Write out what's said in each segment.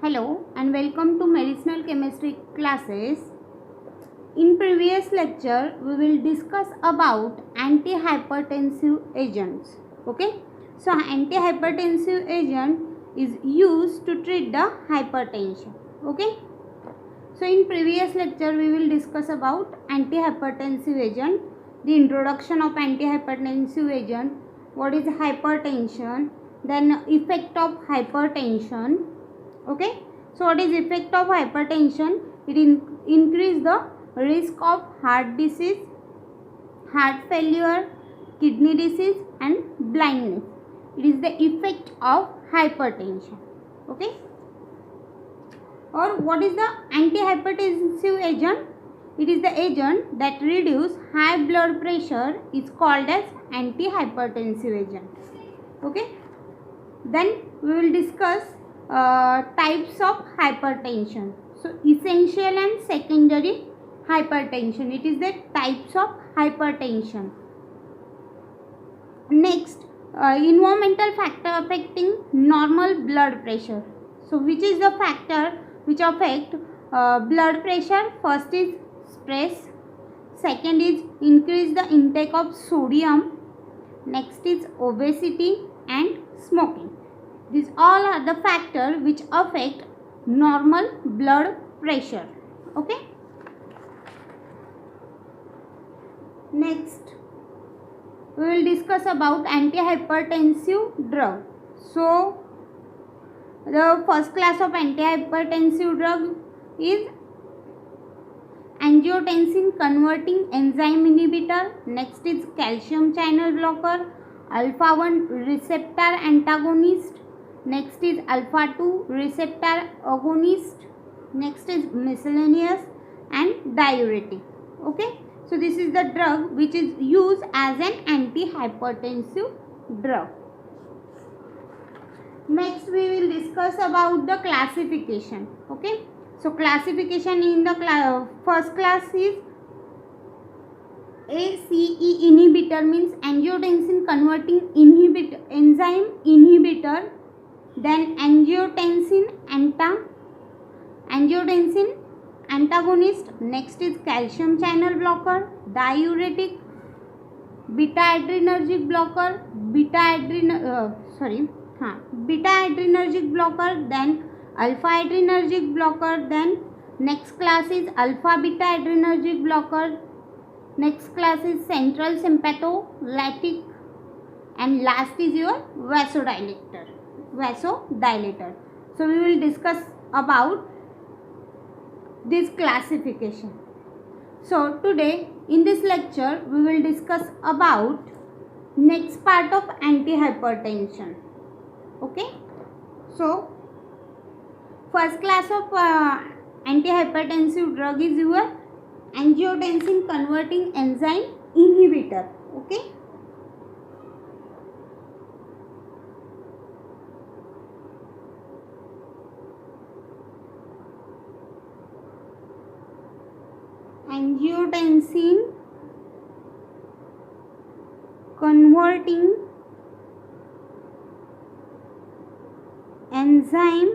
Hello and welcome to medicinal chemistry classes. In previous lecture we will discuss about antihypertensive agents. Okay, so antihypertensive agent is used to treat the hypertension. Okay, so in previous lecture we will discuss about antihypertensive agent, the introduction of antihypertensive agent, what is hypertension, then effect of hypertension. Okay, so what is effect of hypertension? It increase the risk of heart disease, heart failure, kidney disease and blindness. It is the effect of hypertension. Okay, or what is the antihypertensive agent? It is the agent that reduce high blood pressure is called as antihypertensive agent. Okay, then we will discuss types of hypertension. So essential and secondary hypertension, it is the types of hypertension. Next, environmental factor affecting normal blood pressure. So which is the factor which affect blood pressure? First is stress, second is increase the intake of sodium, next is obesity and smoking. These all are the factors which affect normal blood pressure. Okay. Next, we will discuss about antihypertensive drug. So, the first class of antihypertensive drug is angiotensin converting enzyme inhibitor. Next is calcium channel blocker, alpha 1 receptor antagonist. Next is alpha 2 receptor agonist. Next is miscellaneous and diuretic. Okay, so this is the drug which is used as an antihypertensive drug. Next we will discuss about the classification. Okay, so classification in the first class is ACE inhibitor, means angiotensin converting enzyme inhibitor. Then angiotensin antagonist. Next is calcium channel blocker, diuretic, beta adrenergic blocker, beta adrenergic blocker, then alpha adrenergic blocker. Then next class is alpha beta adrenergic blocker. Next class is central sympatholytic, and last is your vasodilator. So we will discuss about this classification. So today in this lecture we will discuss about next part of antihypertension. Okay, so first class of antihypertensive drug is your angiotensin converting enzyme inhibitor. Okay, angiotensin converting enzyme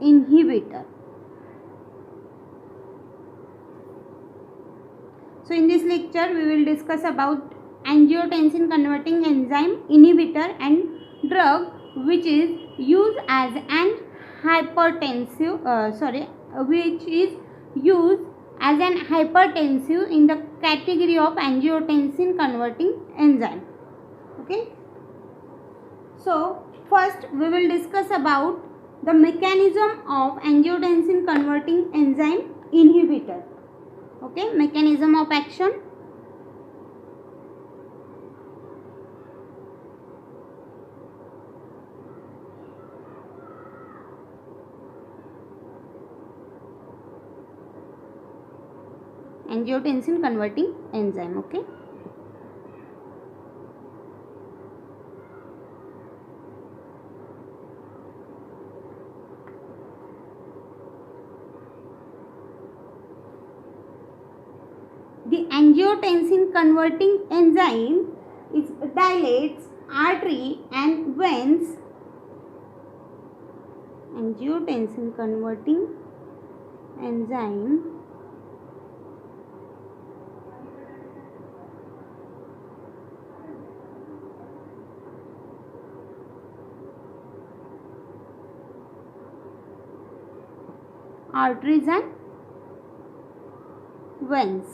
inhibitor. So in this lecture we will discuss about angiotensin converting enzyme inhibitor and drug which is used as an which is used as an hypertensive in the category of angiotensin converting enzyme. Okay, so first we will discuss about the mechanism of angiotensin converting enzyme inhibitor. Okay, mechanism of action. Angiotensin converting enzyme. Okay, the angiotensin converting enzyme dilates artery and veins angiotensin converting enzyme arteries and veins.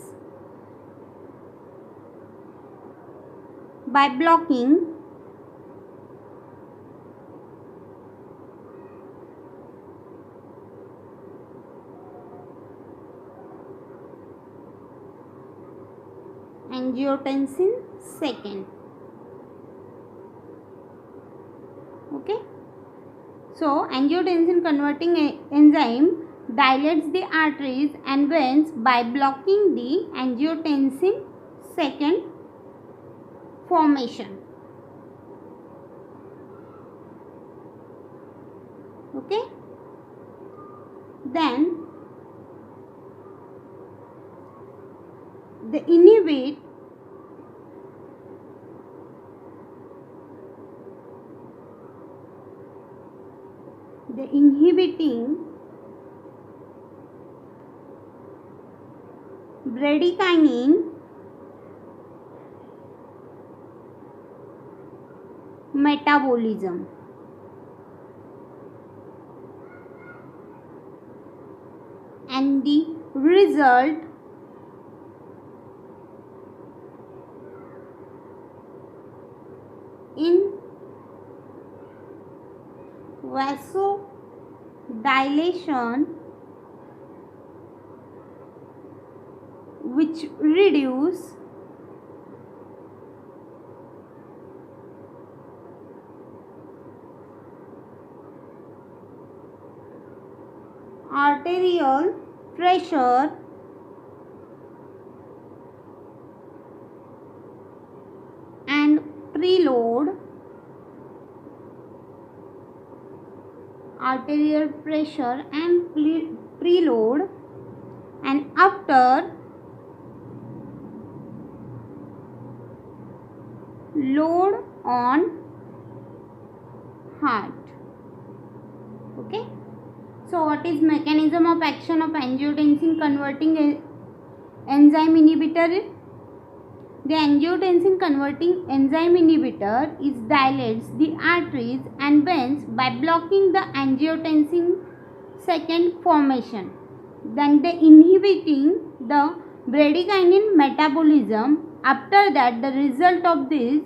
By blocking angiotensin second. Okay. So angiotensin converting enzyme dilates the arteries and veins by blocking the angiotensin second formation. Okay. Then they inhibit inhibiting bradykinin metabolism. And the result in vasodilation, which reduce arterial pressure and preload arterial pressure and preload, and after load on heart. Okay. So what is mechanism of action of angiotensin converting enzyme inhibitor? The angiotensin converting enzyme inhibitor is dilates the arteries and veins by blocking the angiotensin second formation. Then they inhibiting the bradykinin metabolism. After that, the result of this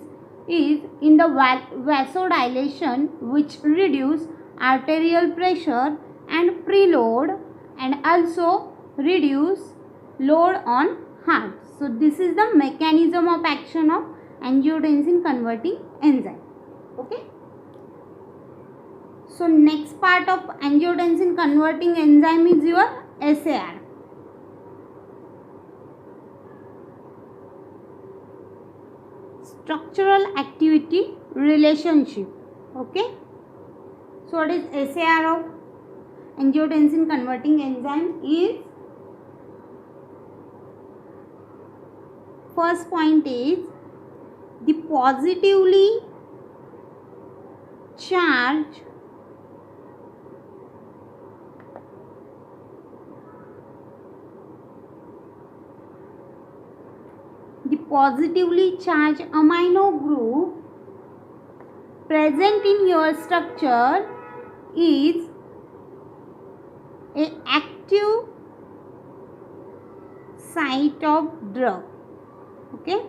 is in the vasodilation, which reduce arterial pressure and preload, and also reduce load on heart. So this is the mechanism of action of angiotensin converting enzyme. Okay. So next part of angiotensin converting enzyme is your SAR. Structural activity relationship. Okay. So what is SAR of angiotensin converting enzyme is, first point is the positively charged amino group present in your structure is a active site of drug. Okay.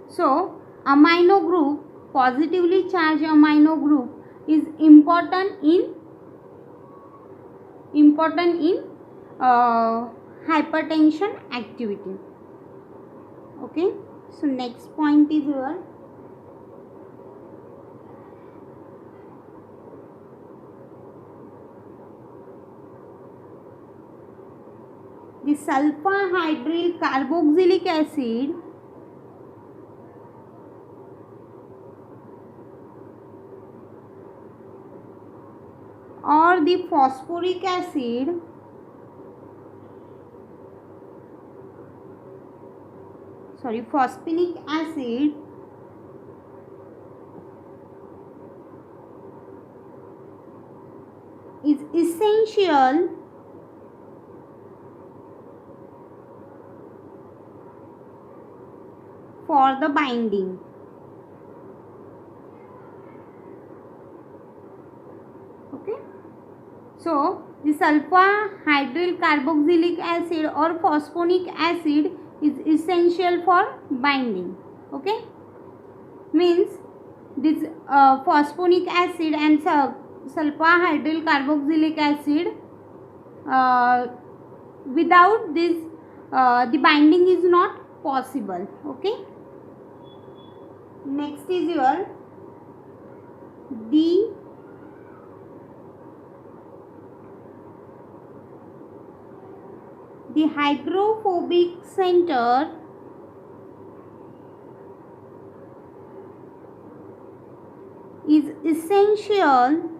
So amino group, positively charged amino group, is important in hypertension activity. Okay. So next point is your the sulfa hydryl carboxylic acid or the phosphoric acid phosphinic acid is essential for the binding. Okay, so the sulfur hydryl carboxylic acid or phosphonic acid is essential for binding. Okay, means this phosphonic acid and sulfur hydryl carboxylic acid, without this the binding is not possible. Okay, next is your the hydrophobic center is essential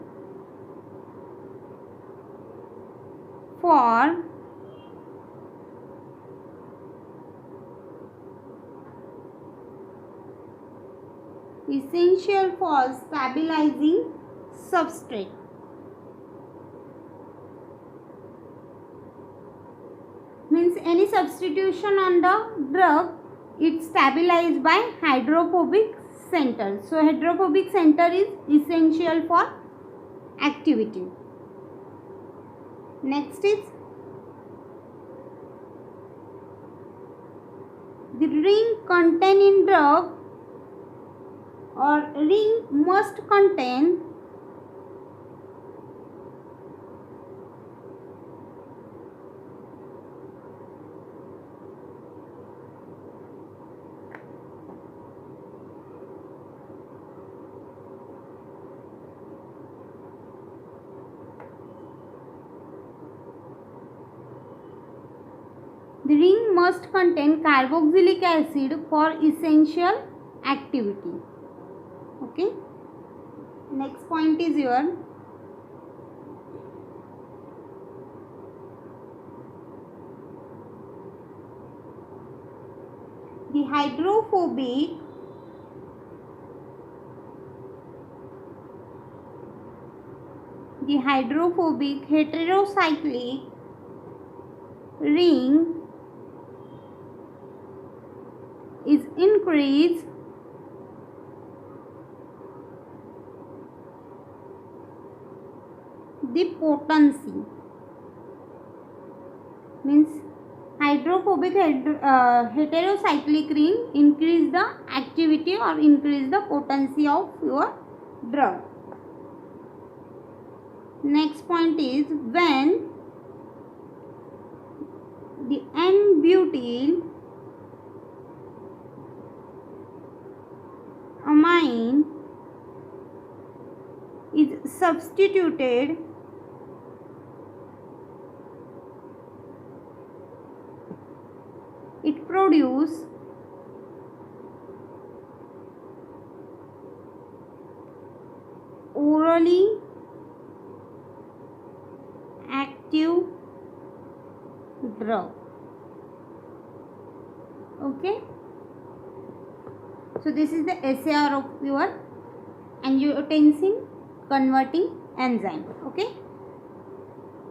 for stabilizing substrate. Means any substitution on the drug, it stabilized by hydrophobic center. So hydrophobic center is essential for activity. Next is the ring contain in drug, or ring must contain carboxylic acid for essential activity. Okay, next point is your the hydrophobic heterocyclic ring is increase the potency. Means hydrophobic heterocyclic ring increase the activity or increase the potency of your drug. Next point is when the N-butyl amine is substituted it produce orally active drug. Okay, so this is the SAR of your angiotensin converting enzyme. Okay,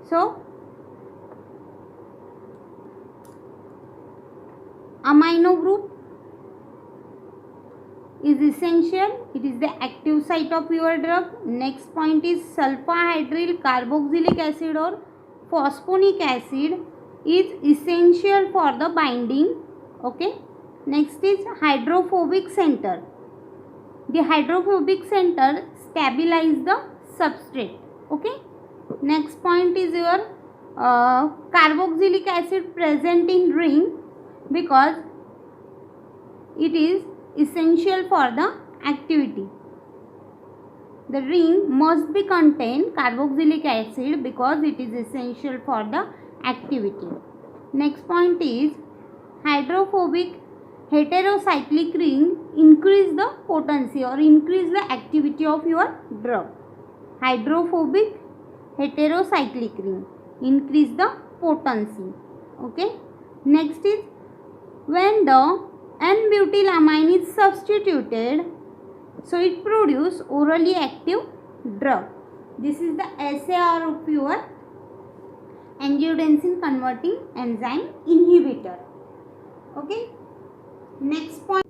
so amino group is essential, it is the active site of your drug. Next point is sulfur hydryl carboxylic acid or phosphonic acid is essential for the binding. Okay, next is hydrophobic center. The hydrophobic center stabilize the substrate. Okay, next point is your carboxylic acid present in ring because it is essential for the activity. The ring must be contain carboxylic acid because it is essential for the activity. Next point is hydrophobic heterocyclic ring increase the potency or increase the activity of your drug. Hydrophobic heterocyclic ring increase the potency. Okay, next is when the N-butylamine is substituted, so it produce orally active drug. This is the SAR of your angiotensin converting enzyme inhibitor. Okay. Next point.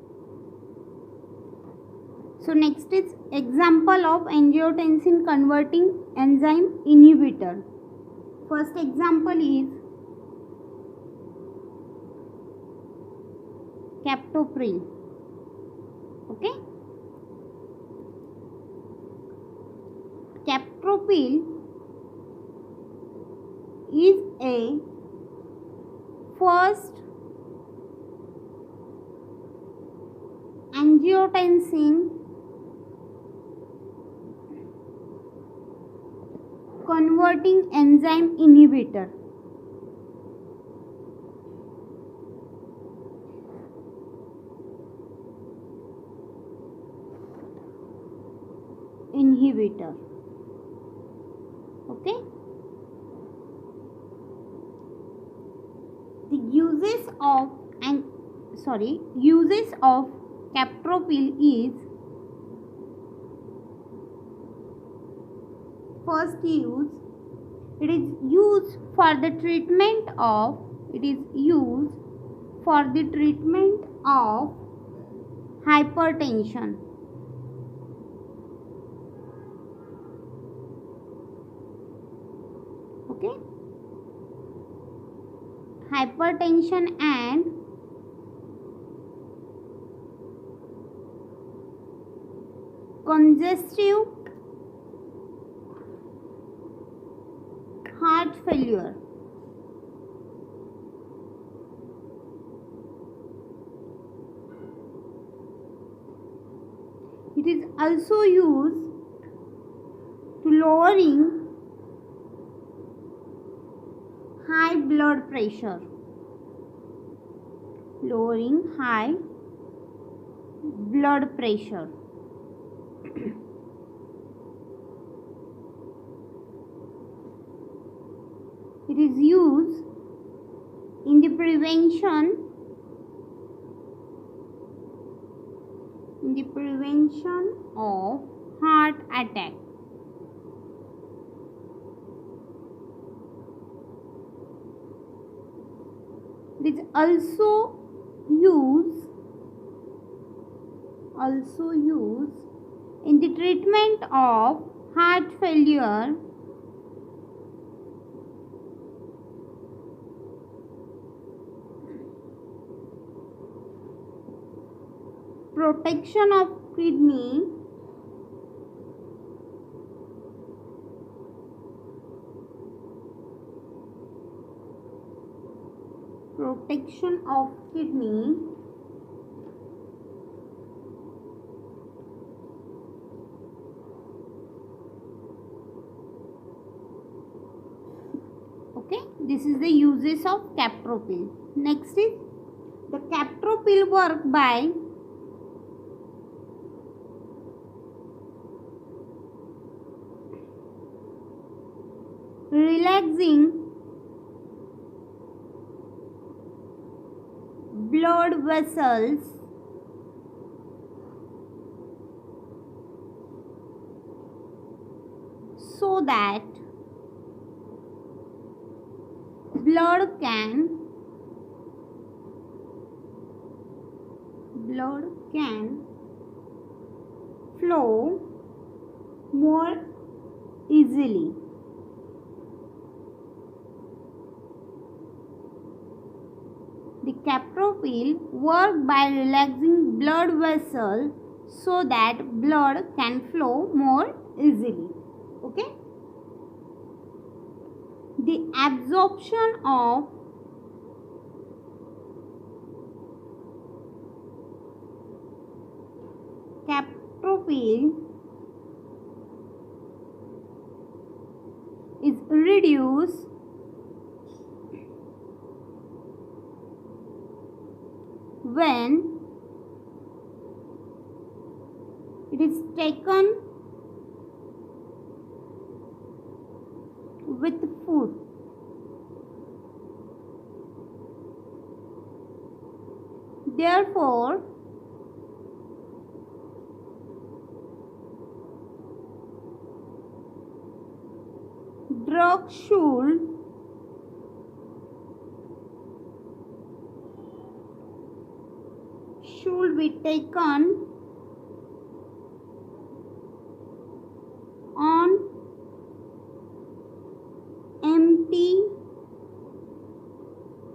So next is example of angiotensin converting enzyme inhibitor. First example is captopril. Okay. Captopril is a first angiotensin converting enzyme inhibitor. Okay. The uses of captopril is first use. It is used for the treatment of hypertension. Okay. Hypertension and congestive heart failure. It is also used to lowering high blood pressure. It is used in the prevention of heart attack. It is also used in the treatment of heart failure protection of kidney Okay, this is the uses of captopril. Next is the captopril work by relaxing blood vessels so that blood can flow more easily. The captopril work by relaxing blood vessels so that blood can flow more easily. Okay. The absorption of captopril is reduced when it is taken with food. Therefore, drug should be taken on empty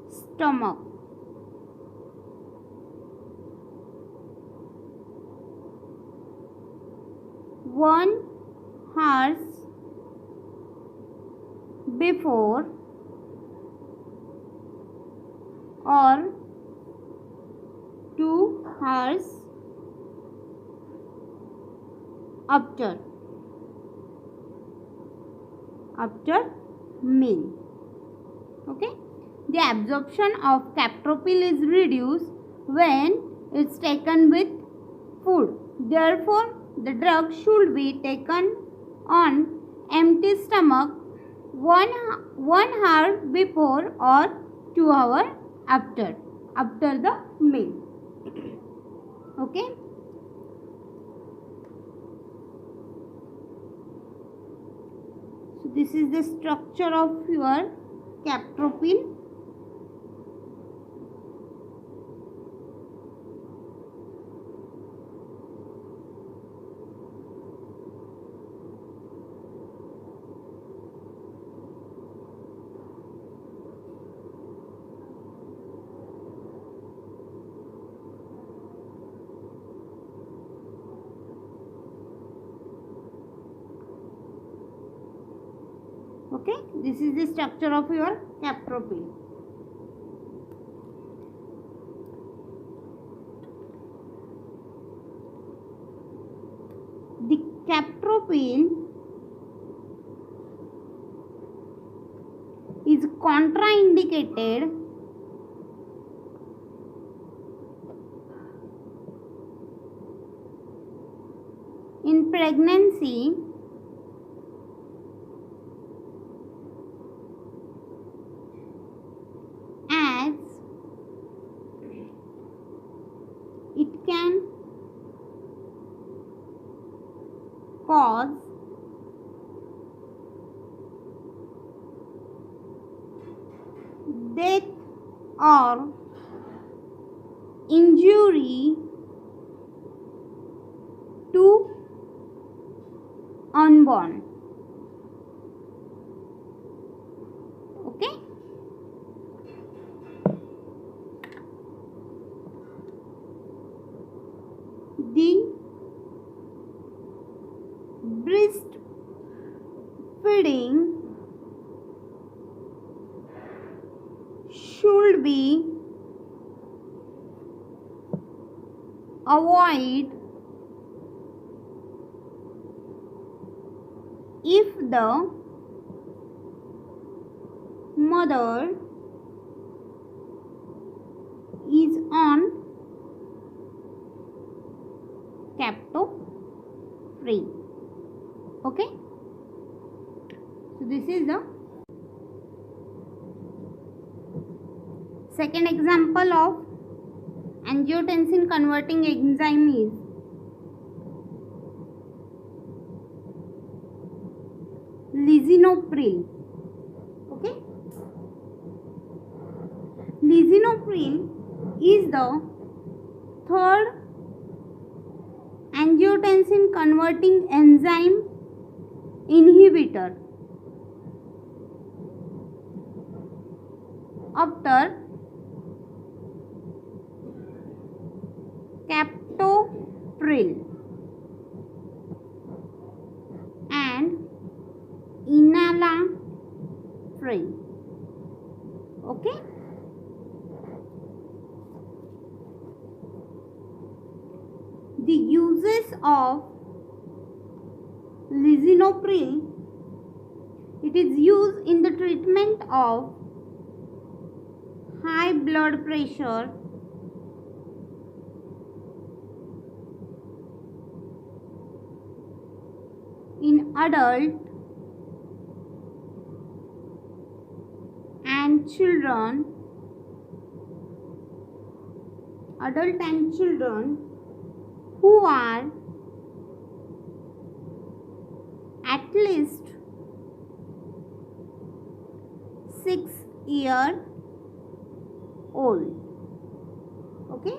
stomach. One hour before or 2 hours after meal. Okay, the absorption of captopril is reduced when it's taken with food. Therefore, the drug should be taken on empty stomach 1 hour before or 2 hours after the meal. Okay. So this is the structure of your captopril. Okay, this is the structure of your captopril. The captopril is contraindicated in pregnancy as it can cause death or injury to unborn. Okay. The breastfeeding should be avoided if the mother is on captopril. Okay, so this is the second example of angiotensin converting enzyme is lisinopril. Okay, lisinopril is the third angiotensin converting enzyme inhibitor after captopril and enalapril. Okay, the uses of lisinopril, it is used in the treatment of high blood pressure, in adult and children who are at least 6-year old. Okay.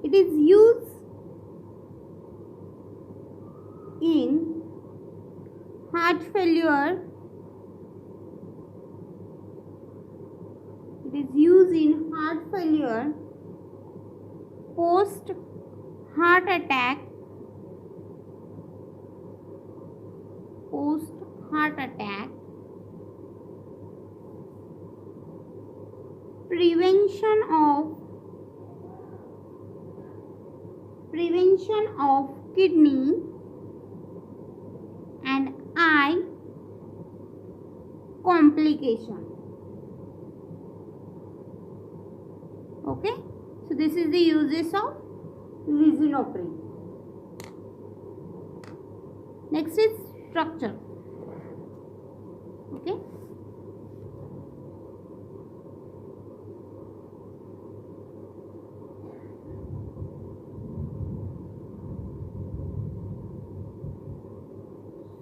It is used in heart failure. It is used in heart failure, post heart attack, prevention of kidney and eye complication. Okay, so this is the uses of lisinopril. Next is structure. Okay,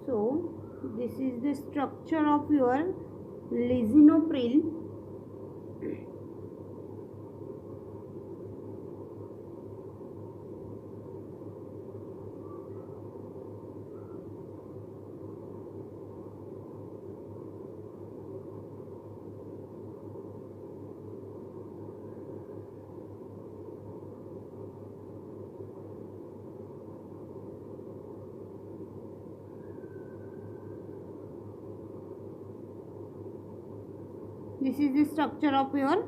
so this is the structure of your lisinopril. This is the structure of your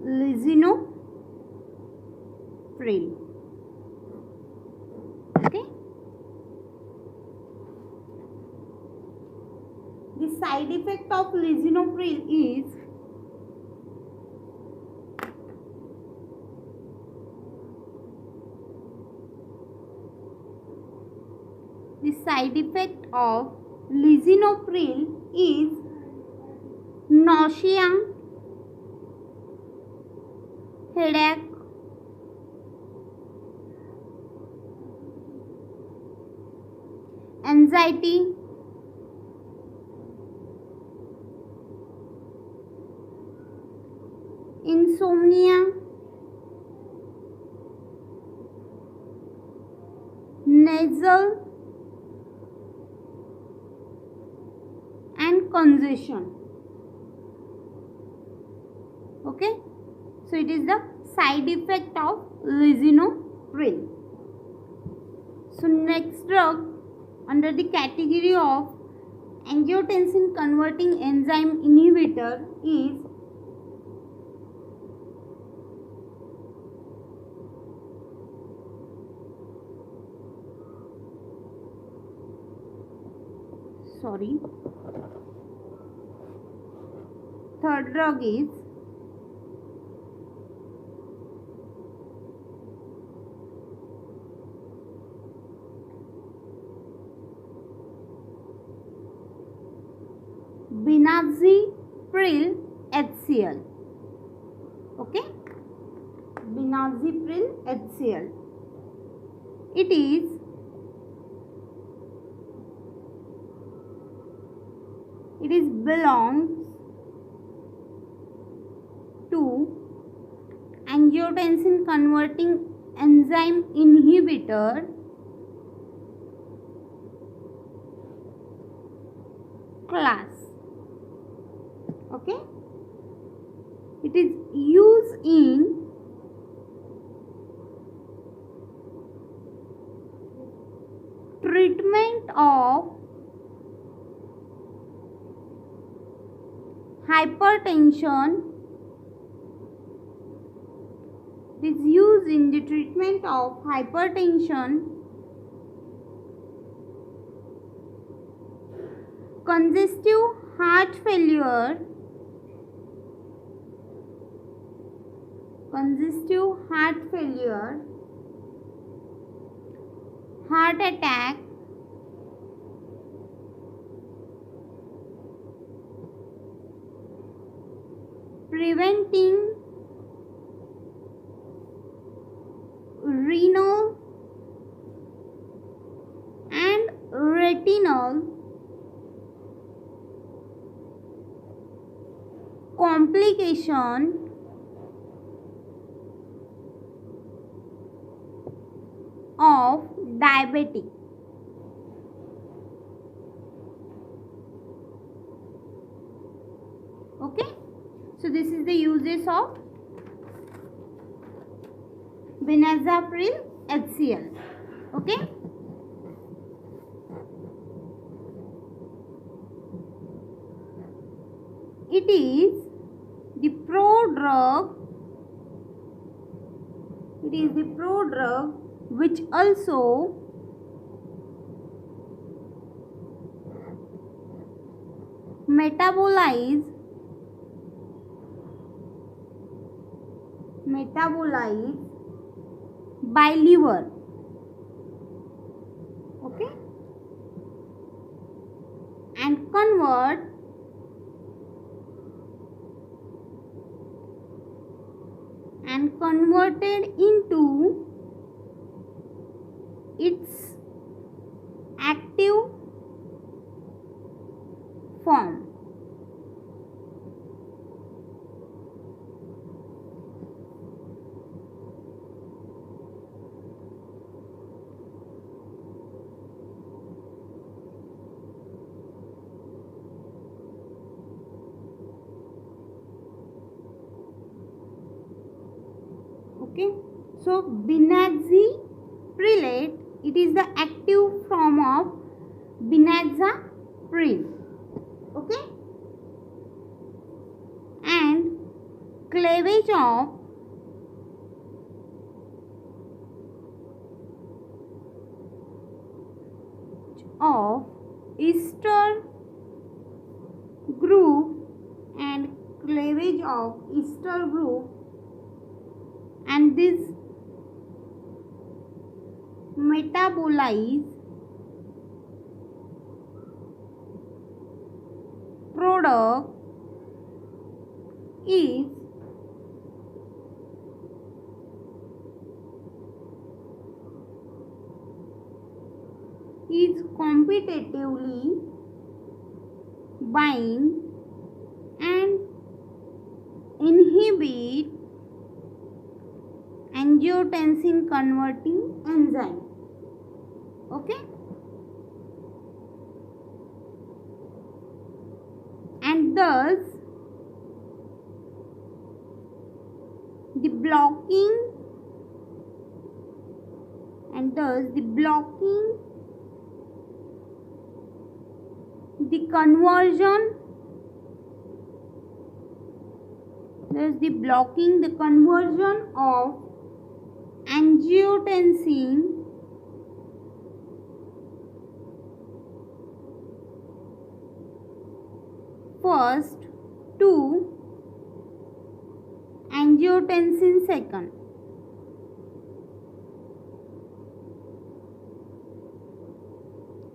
lisinopril. Okay. The side effect of lisinopril is nausea, headache, anxiety, insomnia, nasal and congestion. Okay, so it is the side effect of lisinopril. So next drug under the category of angiotensin converting enzyme inhibitor is third drug is benazepril HCl. Okay, benazepril HCl. It is belongs to angiotensin converting enzyme inhibitor class. Okay, it is used in treatment of hypertension. It is used in the treatment of hypertension, congestive heart failure, heart attack, preventing renal and retinal complication of diabetic. Okay, so this is the uses of benazepril HCl. Okay, it is the prodrug. It is the prodrug which also metabolize by liver. Okay, and converted into its active form. Okay, so benazepril, it is the active form of benazepril. Okay, and cleavage of ester group and this metabolize product is competitively bind and inhibit angiotensin converting enzyme. Okay, and thus the blocking the conversion of angiotensin first to angiotensin second.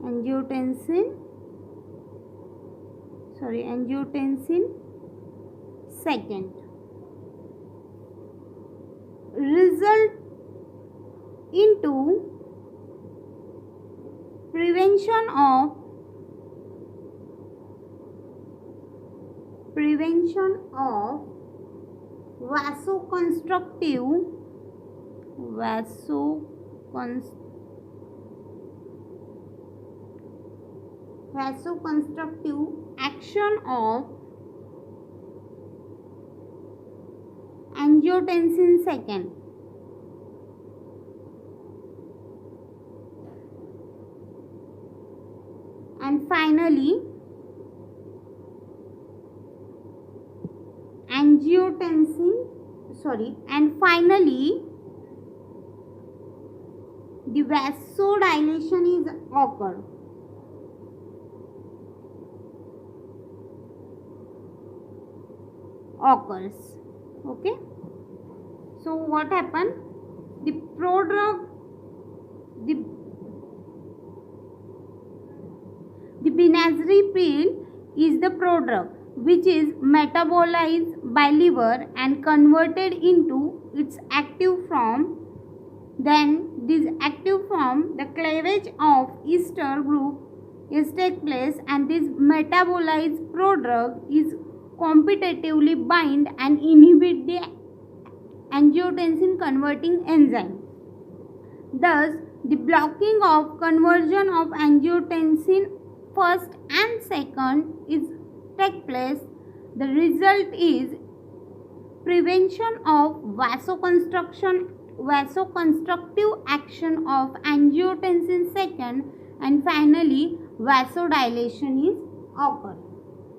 Angiotensin second result into prevention of vasoconstrictive action of angiotensin second. And finally the vasodilation is occurs. Okay, so what happened? The prodrug, the benazepril is the prodrug which is metabolized by liver and converted into its active form. Then this active form, the cleavage of ester group is take place, and this metabolized prodrug is competitively bind and inhibit the angiotensin converting enzyme. Thus, the blocking of conversion of angiotensin first and second is take place. The result is prevention of vasoconstructive action of angiotensin second, and finally vasodilation is occur.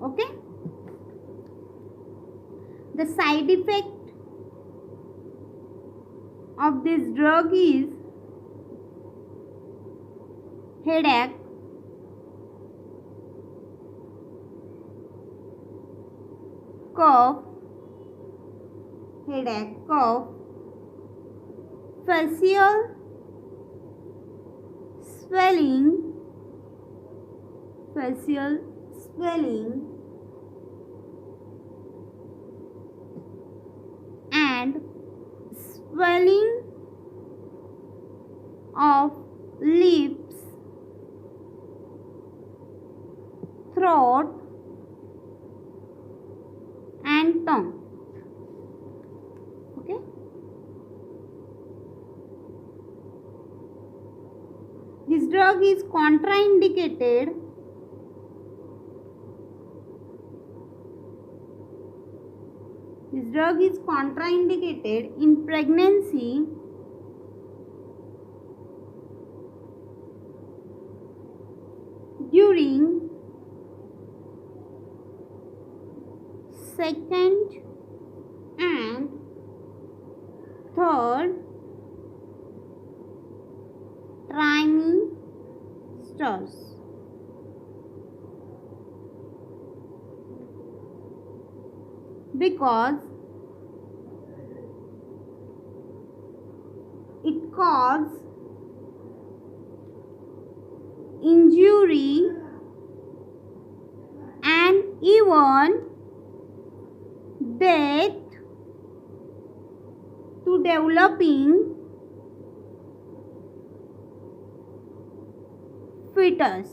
Okay. The side effect of this drug is headache, cough, facial swelling, and swelling of lips, throat and tongue. Okay. This drug is contraindicated in pregnancy, during second and third trimesters. Because it causes injury and even death to developing fetus.